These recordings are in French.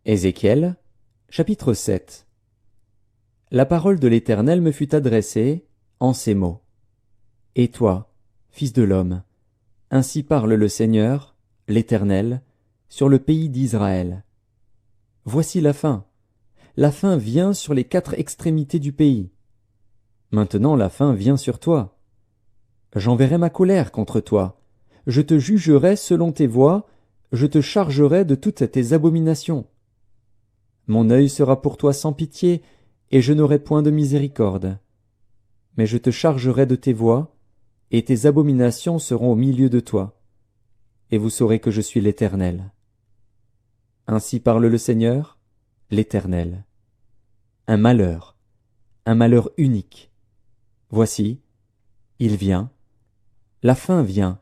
Ézéchiel, chapitre 7. La parole de l'Éternel me fut adressée en ces mots. Et toi, fils de l'homme, ainsi parle le Seigneur, l'Éternel, sur le pays d'Israël. Voici la faim vient sur les 4 extrémités du pays. Maintenant la faim vient sur toi. J'enverrai ma colère contre toi, je te jugerai selon tes voies, je te chargerai de toutes tes abominations. Mon œil sera pour toi sans pitié, et je n'aurai point de miséricorde. Mais je te chargerai de tes voies, et tes abominations seront au milieu de toi. Et vous saurez que je suis l'Éternel. Ainsi parle le Seigneur, l'Éternel. Un malheur unique. Voici, il vient. La faim vient,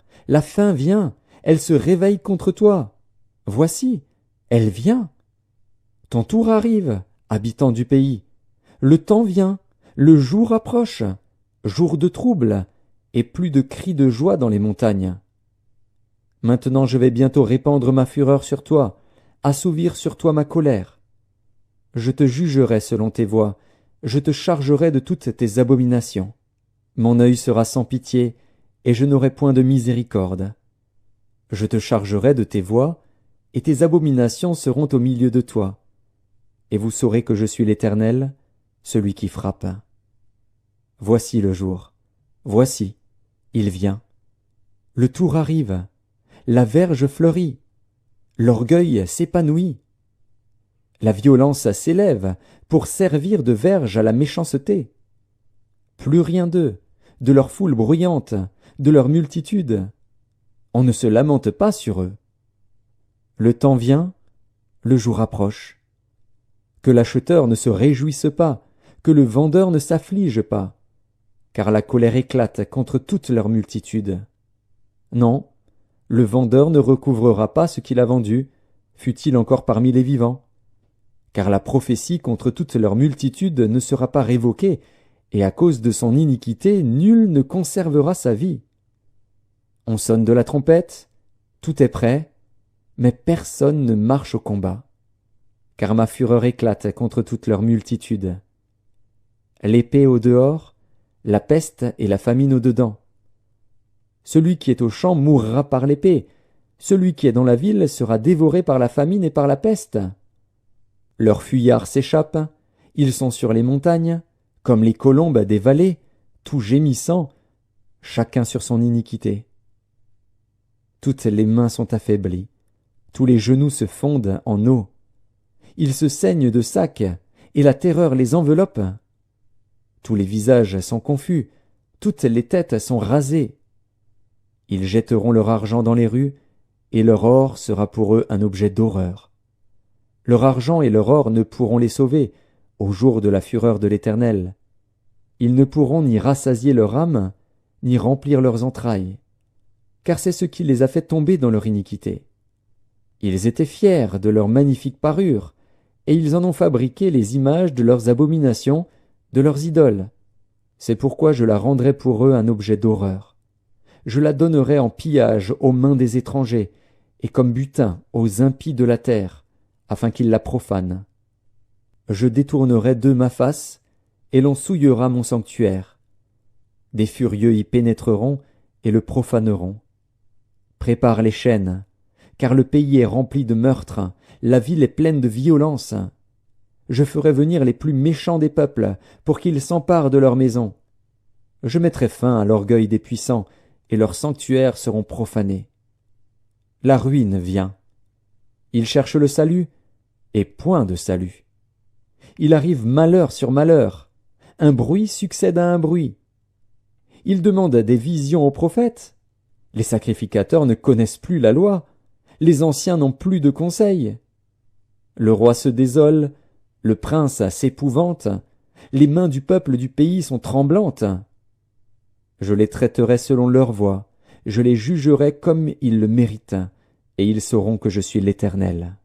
elle se réveille contre toi. Voici, elle vient. Ton tour arrive, habitant du pays. Le temps vient, le jour approche, jour de trouble, et plus de cris de joie dans les montagnes. Maintenant je vais bientôt répandre ma fureur sur toi, assouvir sur toi ma colère. Je te jugerai selon tes voies, je te chargerai de toutes tes abominations. Mon œil sera sans pitié, et je n'aurai point de miséricorde. Je te chargerai de tes voies, et tes abominations seront au milieu de toi. Et vous saurez que je suis l'Éternel, celui qui frappe. Voici le jour, voici, il vient. Le tour arrive, la verge fleurit, l'orgueil s'épanouit. La violence s'élève pour servir de verge à la méchanceté. Plus rien d'eux, de leur foule bruyante, de leur multitude. On ne se lamente pas sur eux. Le temps vient, le jour approche. Que l'acheteur ne se réjouisse pas, que le vendeur ne s'afflige pas, car la colère éclate contre toute leur multitude. Non, le vendeur ne recouvrera pas ce qu'il a vendu, fût-il encore parmi les vivants. Car la prophétie contre toute leur multitude ne sera pas révoquée, et à cause de son iniquité, nul ne conservera sa vie. On sonne de la trompette, tout est prêt, mais personne ne marche au combat. Car ma fureur éclate contre toute leur multitude. L'épée au dehors, la peste et la famine au dedans. Celui qui est au champ mourra par l'épée, celui qui est dans la ville sera dévoré par la famine et par la peste. Leurs fuyards s'échappent, ils sont sur les montagnes, comme les colombes des vallées, tout gémissant, chacun sur son iniquité. Toutes les mains sont affaiblies, tous les genoux se fondent en eau. Ils se saignent de sacs, et la terreur les enveloppe. Tous les visages sont confus, toutes les têtes sont rasées. Ils jetteront leur argent dans les rues, et leur or sera pour eux un objet d'horreur. Leur argent et leur or ne pourront les sauver, au jour de la fureur de l'Éternel. Ils ne pourront ni rassasier leur âme, ni remplir leurs entrailles, car c'est ce qui les a fait tomber dans leur iniquité. Ils étaient fiers de leur magnifique parure, et ils en ont fabriqué les images de leurs abominations, de leurs idoles. C'est pourquoi je la rendrai pour eux un objet d'horreur. Je la donnerai en pillage aux mains des étrangers, et comme butin aux impies de la terre, afin qu'ils la profanent. Je détournerai d'eux ma face, et l'on souillera mon sanctuaire. Des furieux y pénétreront, et le profaneront. Prépare les chaînes, car le pays est rempli de meurtres, la ville est pleine de violence. Je ferai venir les plus méchants des peuples, pour qu'ils s'emparent de leurs maisons. Je mettrai fin à l'orgueil des puissants, et leurs sanctuaires seront profanés. La ruine vient. Ils cherchent le salut, et point de salut. Il arrive malheur sur malheur, un bruit succède à un bruit. Ils demandent des visions aux prophètes. Les sacrificateurs ne connaissent plus la loi, les anciens n'ont plus de conseils. Le roi se désole, le prince s'épouvante, les mains du peuple du pays sont tremblantes. Je les traiterai selon leurs voies, je les jugerai comme ils le méritent, et ils sauront que je suis l'Éternel.